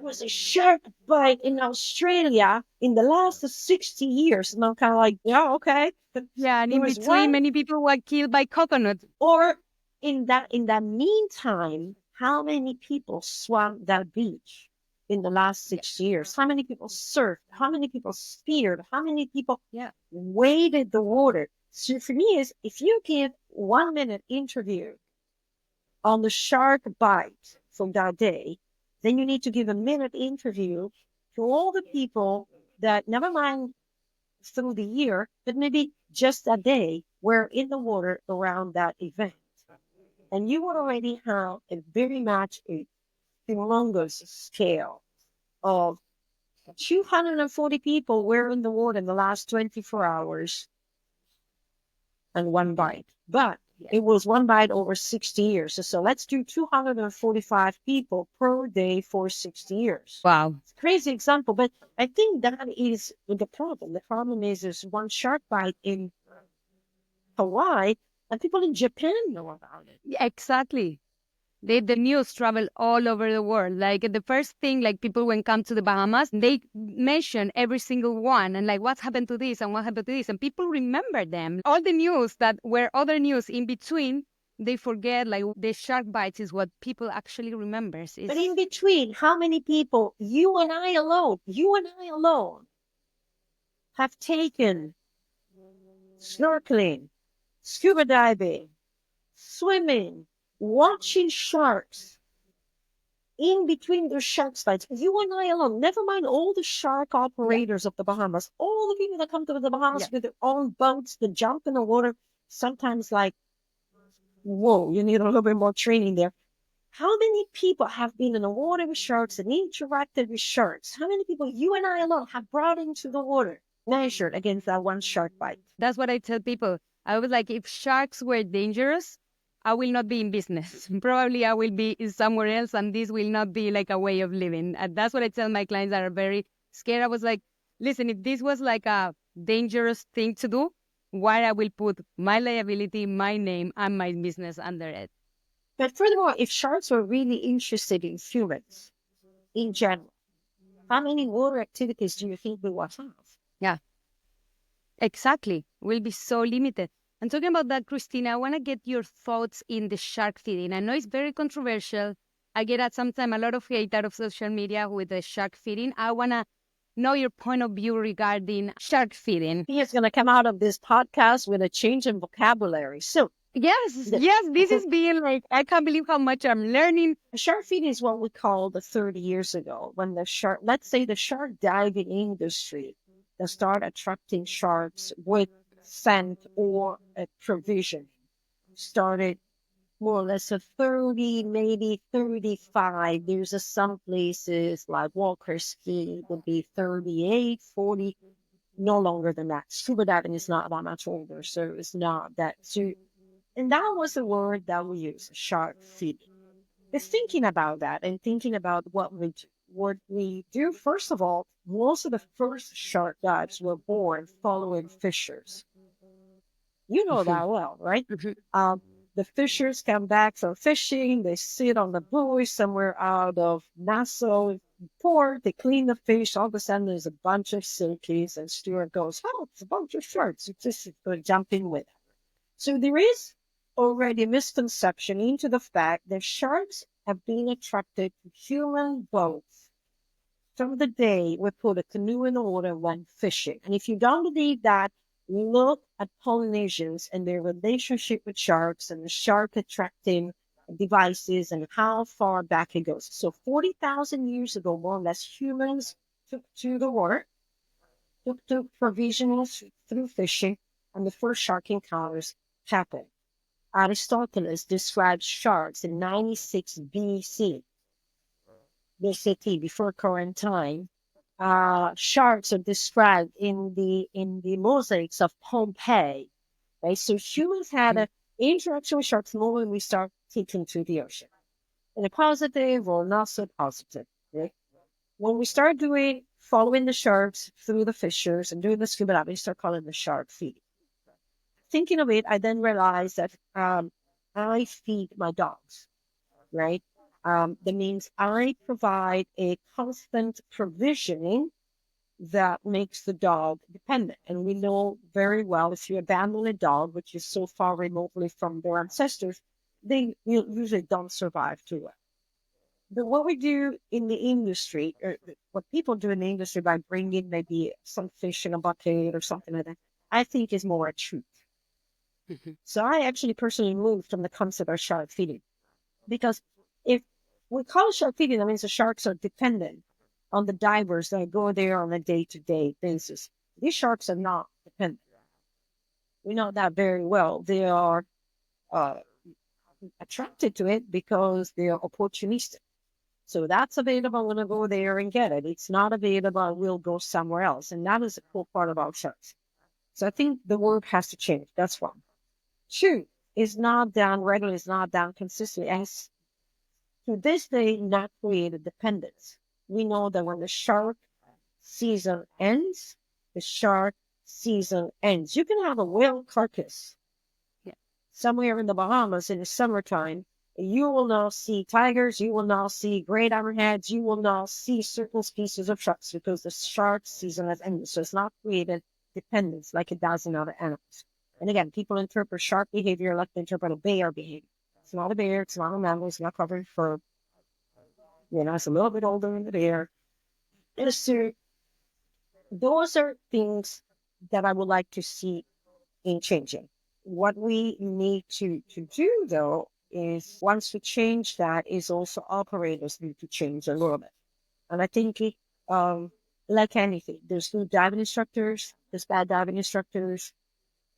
was a shark bite in Australia in the last 60 years. And I'm kind of like, yeah, okay. Yeah, and There in was between, one, many people were killed by coconut. or in that meantime, how many people swam that beach in the last Yeah, 6 years? How many people surfed? How many people speared? How many people yeah, waded the water? So for me, is if you give 1 minute interview on the shark bite from that day, then you need to give a minute interview to all the people that, never mind through the year, but maybe just a day were in the water around that event. And you would already have a very much a humongous scale of 240 people were in the water in the last 24 hours and one bite. But yeah. it was one bite over 60 years. So let's do 245 people per day for 60 years. Wow. It's a crazy example, but I think that is the problem. The problem is one shark bite in Hawaii, and people in Japan know about it. Yeah, exactly. The news travel all over the world. Like the first thing, like people when come to the Bahamas, they mention every single one and like what's happened to this and what happened to this, and people remember them. All the news that were other news in between, they forget. Like the shark bites is what people actually remembers. But Is in between, how many people, you and I alone, have taken snorkeling, scuba diving, swimming, watching sharks in between the shark bites? You and I alone, never mind all the shark yeah, operators of the Bahamas, all the people that come to the yeah. Bahamas with their own boats that jump in the water, sometimes like, whoa, you need a little bit more training there. How many people have been in the water with sharks and interacted with sharks? How many people you and I alone have brought into the water, measured against that one shark bite? That's what I tell people. I was like, if sharks were dangerous, I will not be in business. Probably I will be somewhere else, and this will not be like a way of living. And that's what I tell my clients that are very scared. I was like, listen, if this was like a dangerous thing to do, why I will put my liability, my name, and my business under it? But furthermore, if sharks were really interested in humans in general, how many water activities do you think we would have? Yeah, exactly. Will be so limited. And talking about that, Christina, I want to get your thoughts in the shark feeding. I know it's very controversial. I get at sometimes a lot of hate out of social media with the shark feeding. I want to know your point of view regarding shark feeding. He is going to come out of this podcast with a change in vocabulary. So, Yes, the, yes, this is being like, I can't believe how much I'm learning. shark feeding is what we called the 30 years ago when the shark, let's say the shark diving industry that started attracting sharks with scent or a provision started more or less at 30, maybe 35. There's some places like Walker's Key would be 38, 40, no longer than that. Scuba diving is not that much older, so it's not that. So, and that was the word that we use, shark feeding. But thinking about that and thinking about what we do, first of all, most of the first shark dives were born following fishers. You know that well, right? Um, the fishers come back from fishing. They sit on the buoy somewhere out of Nassau port. They clean the fish. All of a sudden, there's a bunch of silkies, and Stuart goes, "Oh, it's a bunch of sharks." It's just jump in with it. So there is already misconception into the fact that sharks have been attracted to human boats from the day we put a canoe in the water and went fishing. And if you don't believe that, look at Polynesians and their relationship with sharks and the shark attracting devices and how far back it goes. So 40,000 years ago, more or less, humans took to the water, took to provisions through fishing, and the first shark encounters happened. Aristotle described sharks in 96 BC, BCT, before current time. Sharks are described in the mosaics of Pompeii. Right, so humans had an interaction with sharks the moment we start taking to the ocean, in a positive or not so positive. Right? When we start doing following the sharks through the fissures and doing the scuba diving, we start calling the shark feed. Thinking of it, I then realized that I feed my dogs, right? That means I provide a constant provisioning that makes the dog dependent. And we know very well if you abandon a dog, which is so far remotely from their ancestors, they usually don't survive too well. But what we do in the industry, or what people do in the industry by bringing maybe some fish in a bucket or something like that, I think is more a treat. Mhm. So I actually personally moved from the concept of shark feeding because if we call it shark feeding, that means the sharks are dependent on the divers that go there on a day-to-day basis. These sharks are not dependent. We know that very well. They are uh, attracted to it because they are opportunistic. So that's available. I'm going to go there and get it. It's not available. We'll go somewhere else. And that is the cool part about sharks. So I think the word has to change. That's one. Two is not done regularly, is not done consistently. And to this day, not created dependence. We know that when the shark season ends, the shark season ends. You can have a whale carcass Yeah. somewhere in the Bahamas in the summertime. You will not see tigers, you will not see great hammerheads, you will not see certain species of sharks because the shark season has ended. So it's not created dependence like it does in other animals. And again, people interpret shark behavior like they interpret a bear behavior. It's not a bear, it's not a mammal, it's not covered in fur. It's a little bit older than the bear. And so those are things that I would like to see in changing. What we need to do though is once we change that is also operators need to change a little bit. And I think um, like anything, there's good diving instructors, there's bad diving instructors,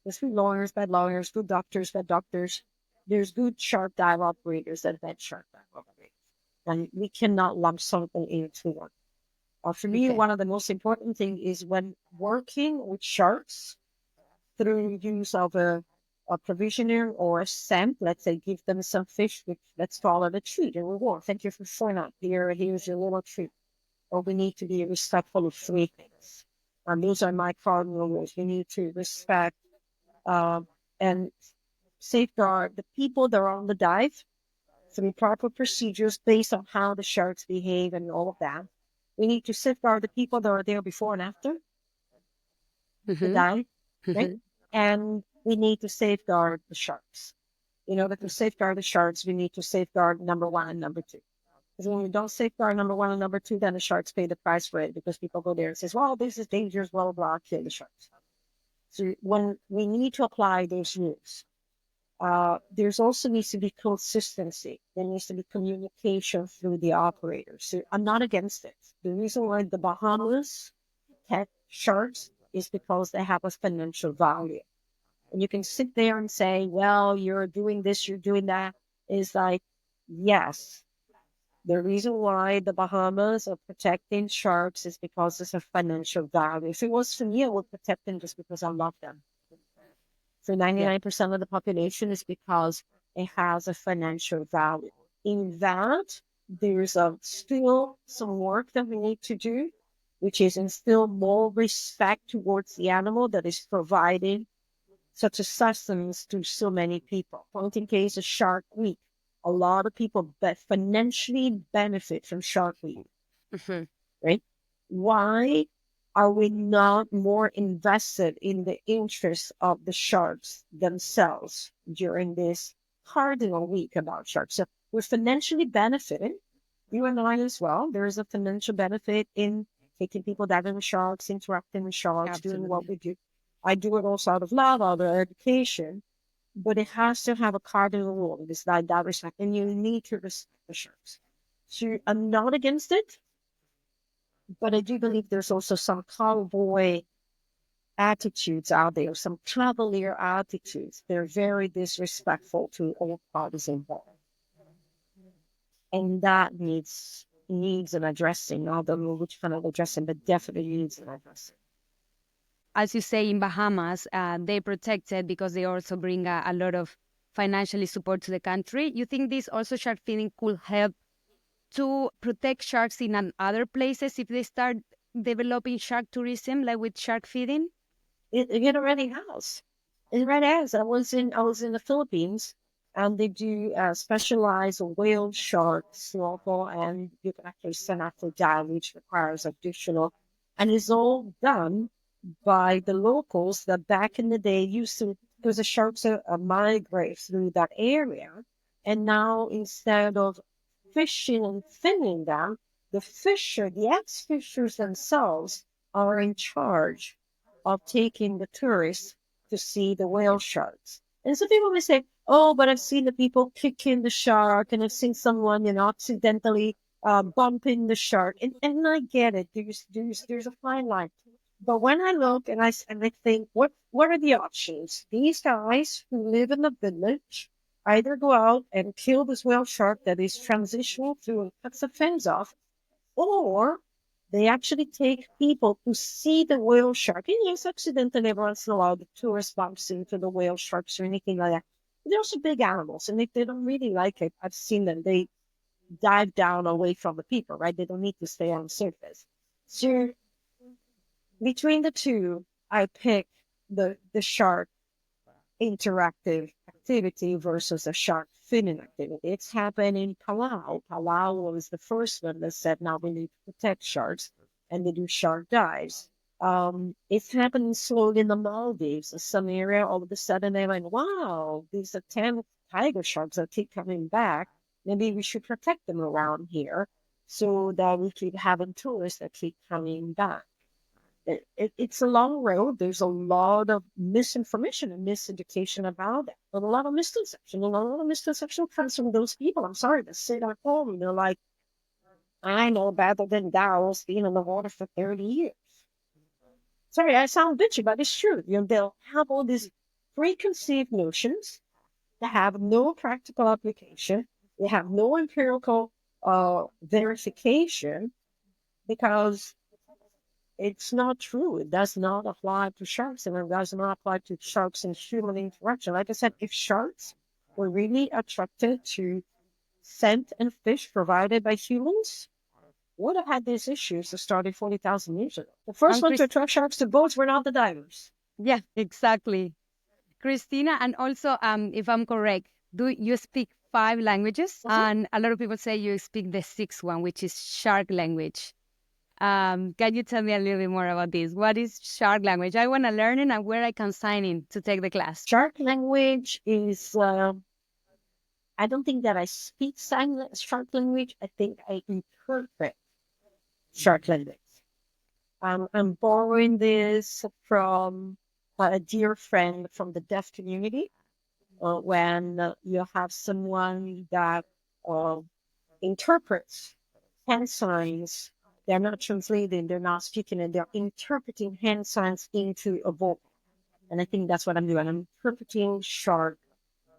there's good lawyers, bad lawyers, good doctors, bad doctors. There's good shark dive operators and bad shark dive operators. And we cannot lump something into one. For me, Okay. one of the most important things is when working with sharks, through use of a provisioner or a scent. Let's say give them some fish, which let's call it a treat, a reward. Thank you for showing up. Here's your little treat. Or we need to be respectful of three things. And those are my cardinal rules. We need to respect and safeguard the people that are on the dive through proper procedures based on how the sharks behave and all of that. We need to safeguard the people that are there before and after the Hmm. dive, right? Hmm. And we need to safeguard the sharks. In order to safeguard the sharks, we need to safeguard number one and number two. Because when we don't safeguard number one and number two, then the sharks pay the price for it because people go there and says, well, this is dangerous, blah, blah, blah, kill the sharks. So when we need to apply those rules, there's also needs to be consistency. There needs to be communication through the operators. So I'm not against it. The reason why the Bahamas catch sharks is because they have a financial value. And you can sit there and say, well, you're doing this, you're doing that. Is like, yes, the reason why the Bahamas are protecting sharks is because it's a financial value. If it was for me, I would protect them just because I love them. For Yeah. 99% of the population, is because it has a financial value. In that, there's still some work that we need to do, which is instill more respect towards the animal that is providing such a sustenance to so many people. Point in case of Shark Week. A lot of people financially benefit from Shark Week, Hmm. right? Why are we not more invested in the interests of the sharks themselves during this cardinal week about sharks? So we're financially benefiting, you and I as well. There is a financial benefit in taking people diving with sharks, interacting with sharks, doing what Absolutely. we do. I do it also out of love, out of education, but it has to have a cardinal rule. It's like that respect, and you need to respect the sharks. So I'm not against it, but I do believe there's also some cowboy attitudes out there, some cavalier attitudes. They're very disrespectful to all parties involved. And that needs an addressing. I don't know which kind of addressing, but definitely needs an addressing. As you say, in Bahamas, they protect it because they also bring a lot of financially support to the country. You think this also shark feeding could help to protect sharks in other places if they start developing shark tourism, like with shark feeding? It already has. It already has. I was in the Philippines. and they do specialized whale shark snorkel, and you can actually send out for dive, which requires additional, and it's all done by the locals that back in the day used to, because the sharks migrate through that area, and now instead of fishing and finning them, the ex-fishers themselves are in charge of taking the tourists to see the whale sharks. And some people may say, "Oh, but I've seen the people kicking the shark, and I've seen someone, accidentally bumping the shark." And I get it. There's a fine line. But when I look and I think, what are the options? These guys who live in the village either go out and kill this whale shark that is transitional through and cuts the fins off, or they actually take people to see the whale shark. And yes, accidentally every once in a while the tourist bumps into the whale sharks or anything like that. But they're also big animals, and if they don't really like it, I've seen them. They dive down away from the people, right? They don't need to stay on the surface. So between the two, I pick the shark interactive activity versus a shark finning activity. It's happened in Palau. Palau was the first one that said, now we need to protect sharks, and they do shark dives. It's happening slowly in the Maldives. In some area, all of a sudden they went, wow, these are 10 tiger sharks that keep coming back. Maybe we should protect them around here so that we keep having tourists that keep coming back. It's a long road. There's a lot of misinformation and miseducation about it, but a lot of misconception. A lot of misconception comes from those people. I'm sorry to sit at home and they're like, I know better than thou, being in the water for 30 years. Sorry, I sound bitchy, but it's true. They'll have all these preconceived notions that have no practical application. They have no empirical verification because it's not true. It does not apply to sharks, and it does not apply to sharks and human interaction. Like I said, if sharks were really attracted to scent and fish provided by humans, would have had these issues that started 40,000 years ago. The first And ones to attract sharks to boats were not the divers. yeah, exactly. Christina, and also, if I'm correct, do you speak five languages? Mhm. And a lot of people say you speak the sixth one, which is shark language. Can you tell me a little bit more about this? What is shark language? I want to learn it and where I can sign in to take the class. Shark language is, I don't think that I speak shark language. I think I interpret shark language. I'm borrowing this from a dear friend from the deaf community. When you have someone that uh, interprets hand signs, they're not translating, they're not speaking it, they're interpreting hand signs into a vocal. And I think that's what I'm doing. I'm interpreting shark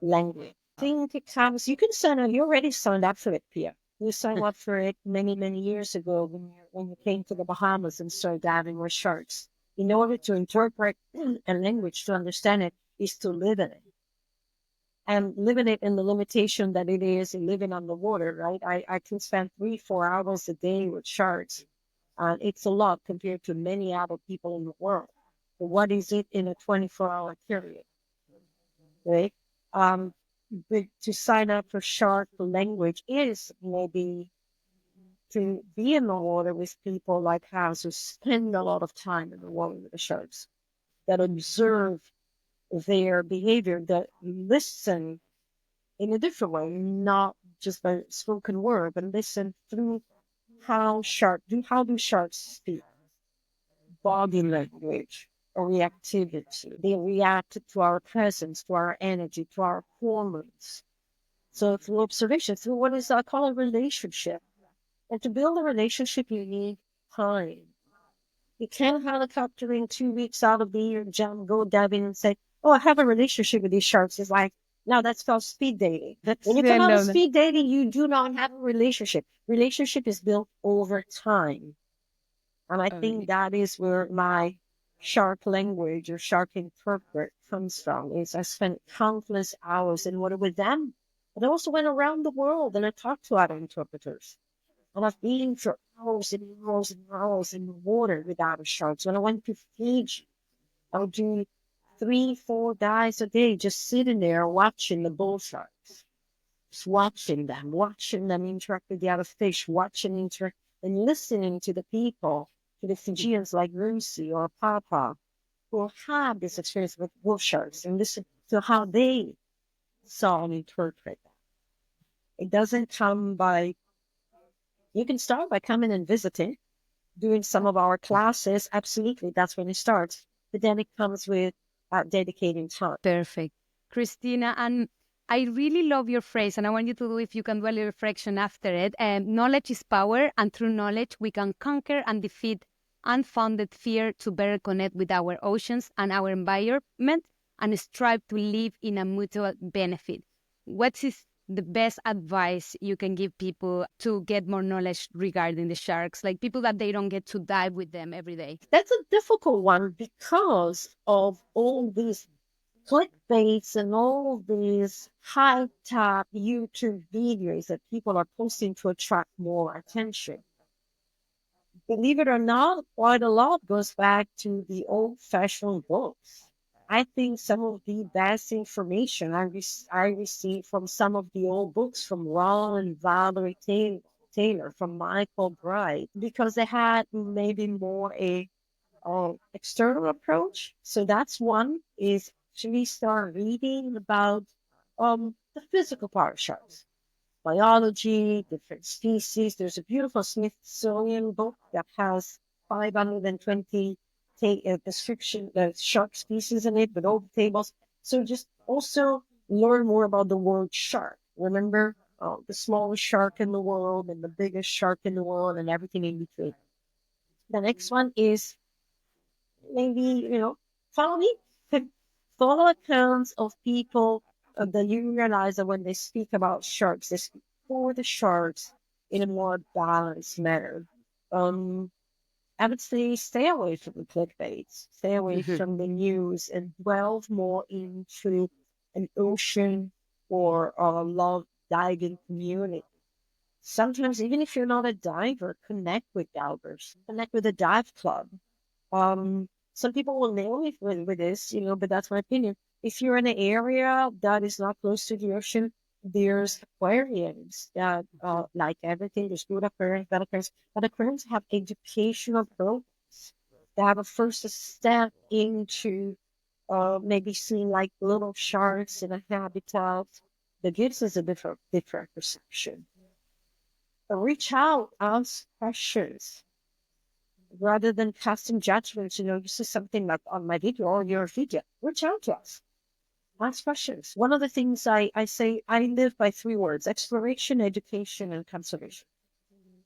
language. I think it comes, you can sign up, you already signed up for it, Pia. You signed up for it many, many years ago when you came to the Bahamas and started diving with sharks. In order to interpret a language, to understand it, is to live in it. And living it in the limitation that it is in living on the water, right? I can spend 3, 4 hours a day with sharks. It's a lot compared to many other people in the world. But what is it in a 24-hour period, right? Um, but to sign up for shark language is maybe to be in the water with people like us who spend a lot of time in the water with the sharks, that observe their behavior, that listen in a different way, not just by spoken word, but listen through how do sharks speak, body language, or reactivity. They react to our presence, to our energy, to our hormones. So through observation, through what is I call a relationship. And to build a relationship, you need time. You can't helicopter in 2 weeks out of the year, jump, go diving and say, oh, I have a relationship with these sharks. It's like, no, that's called speed dating. That's When you the come end out of of the. speed dating, you do not have a relationship. Relationship is built over time. And I think Okay. that is where my shark language or shark interpret comes from. Is I spent countless hours in water with them. But I also went around the world and I talked to other interpreters. And I've been for hours and hours and hours in the water with other sharks. When I went to Fiji, I would do 3, 4 guys a day just sitting there watching the bull sharks, just watching them interact with the other fish, watching interact and listening to the people, to the Fijians like Lucy or Papa, who have this experience with bull sharks and listen to how they saw and interpret that. It doesn't come by, you can start by coming and visiting, doing some of our classes. Absolutely, that's when it starts. But then it comes with dedicating time. Perfect. Christina, and I really love your phrase, and I want you to do, if you can do a little reflection after it. Knowledge is power, and through knowledge, we can conquer and defeat unfounded fear to better connect with our oceans and our environment and strive to live in a mutual benefit. What is the best advice you can give people to get more knowledge regarding the sharks, like people that they don't get to dive with them every day? That's a difficult one because of all these clickbaits and all these high top YouTube videos that people are posting to attract more attention. Believe it or not, quite a lot goes back to the old fashioned books. I think some of the best information I received from some of the old books from Ron and Valerie Taylor, from Michael Bright, because they had maybe more a external approach. So that's one, is actually start reading about the physical part of sharks, biology, different species. There's a beautiful Smithsonian book that has 520 description shark species in it with all the tables. So just also learn more about the word shark. Remember the smallest shark in the world and the biggest shark in the world and everything in between. The next one is maybe, follow me. Follow accounts of people that you realize that when they speak about sharks, they speak for the sharks in a more balanced manner. Um, I would say stay away from the clickbaits, stay away from the news, and delve more into an ocean or a love diving community. Sometimes, even if you're not a diver, connect with divers, connect with a dive club. Some people will nail me with this, but that's my opinion. If you're in an area that is not close to the ocean, there's aquariums that, like everything, there's good aquariums, bad aquariums, but aquariums have educational programs. They have a first step into maybe seeing like little sharks in a habitat that gives us a different perception. Reach out, ask questions rather than casting judgments. You see something like on my video or your video, reach out to us, ask questions. One of the things I say, I live by 3 words: exploration, education, and conservation.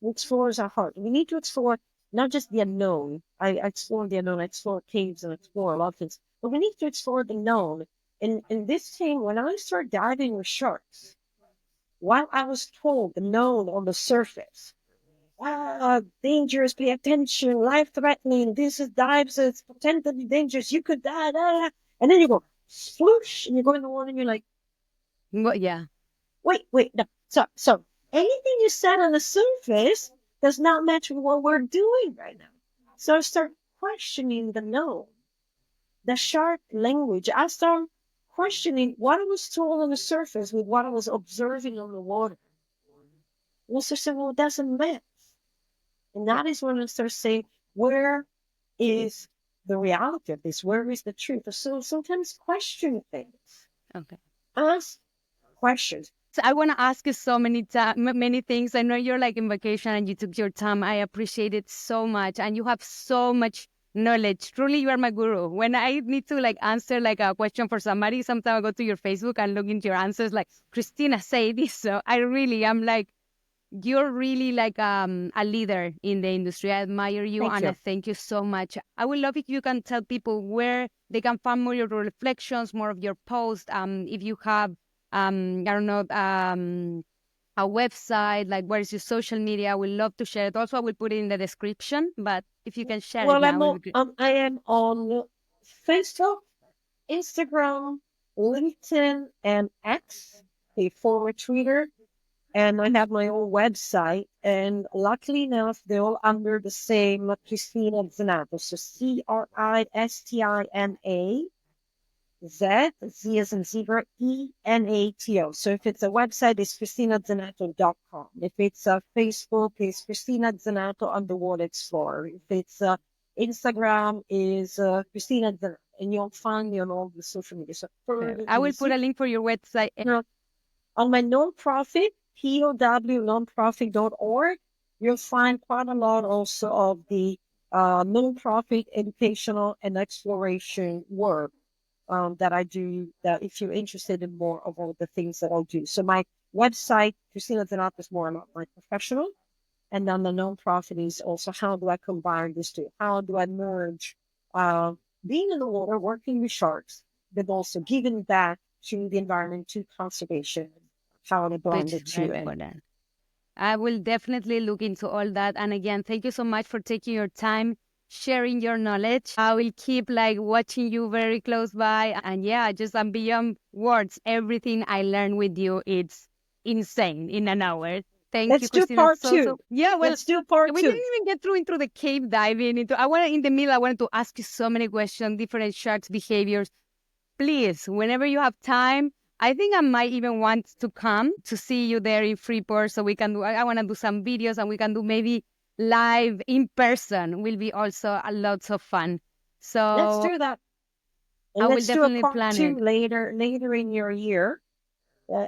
We explore our heart. We need to explore not just the unknown. I explore the unknown, I explore caves and explore a lot of things, but we need to explore the known. And this thing, when I start diving with sharks, while I was told the known on the surface, dangerous, pay attention, life threatening, this is dives, it's potentially dangerous, you could die, and then you go swoosh, and you go in the water, and you're like, Well, yeah. wait, no. So anything you said on the surface does not match with what we're doing right now. So I start questioning the known, the shark language. I start questioning what I was told on the surface with what I was observing on the water. And I start saying, well, it doesn't match. And that is when I start saying, where is the reality of this? Where is the truth? So sometimes question things. Okay. Ask questions. So I want to ask you so many things. I know you're like in vacation and you took your time. I appreciate it so much, and you have so much knowledge. Truly, you are my guru. When I need to like answer like a question for somebody, sometimes I go to your Facebook and look into your answers. Like, Cristina, say this. So I really am like, you're really like a leader in the industry. I admire you, Thank and I you. thank you so much. I would love if you can tell people where they can find more of your reflections, more of your posts. If you have, I don't know, a website, like where is your social media? I would love to share it. Also, I will put it in the description. But if you can share it Well, now, it would be great. I am on Facebook, Instagram, LinkedIn, and X, a former Twitter. And I have my own website. And luckily enough, they're all under the same Cristina Zenato. So Cristina Z as in zebra, Enato. So if it's a website, it's CristinaZenato.com. If it's a Facebook, it's Cristina Zenato Underwater Explorer. If it's Instagram, is Cristina Zenato. And you'll find me on all the social media. So fairly I will put easy. a link for your website. Now, on my nonprofit, POWnonprofit.org, you'll find quite a lot also of the nonprofit educational and exploration work that I do. That if you're interested in more of all the things that I'll do. So my website, Cristina Zenato, is more about my professional. And then the nonprofit is also how do I combine these two? How do I merge uh, being in the water, working with sharks, but also giving back to the environment, to conservation, how to blend Which the is very two in. important. I will definitely look into all that. And again, thank you so much for taking your time, sharing your knowledge. I will keep like watching you very close by. And yeah, just I'm beyond words. Everything I learned with you, it's insane in an hour. Thank you, Let's do Christina. part So, two. so yeah, well, Let's do part we two. didn't even get through into the cave diving. Into I wanted in the middle. I wanted to ask you so many questions, different sharks' behaviors. Please, whenever you have time, I think I might even want to come to see you there in Freeport so we can do, I want to do some videos and we can do maybe live in person will be also a lots of fun. Let's So do that. And I will let's do a definitely part plan two it. later in your year.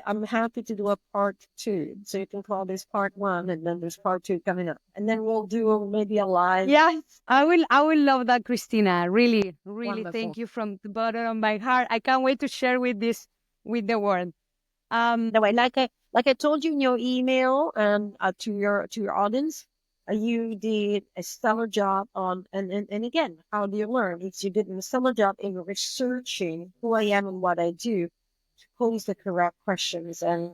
I'm happy to do a part two. So you can call this part one, and then there's part two coming up. And then we'll do maybe a live. Yes, I will love that, Christina. Really, really Wonderful. thank you from the bottom of my heart. I can't wait to share with this with the world. No, like I told you in your email and to your audience, you did a stellar job on and again, how do you learn? It's you did a stellar job in researching who I am and what I do to pose the correct questions, and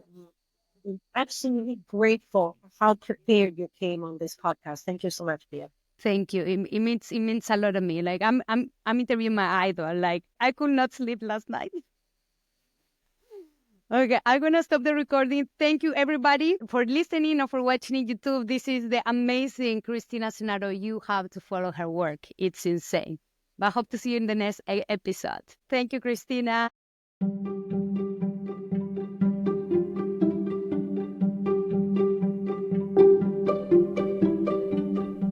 I'm absolutely grateful for how prepared you came on this podcast. Thank you so much, Pia. Thank you. It means a lot to me. Like I'm interviewing my idol. Like I could not sleep last night. Okay, I'm gonna stop the recording. Thank you everybody for listening or for watching in YouTube. This is the amazing Cristina Zenato. You have to follow her work. It's insane. But I hope to see you in the next episode. Thank you, Christina.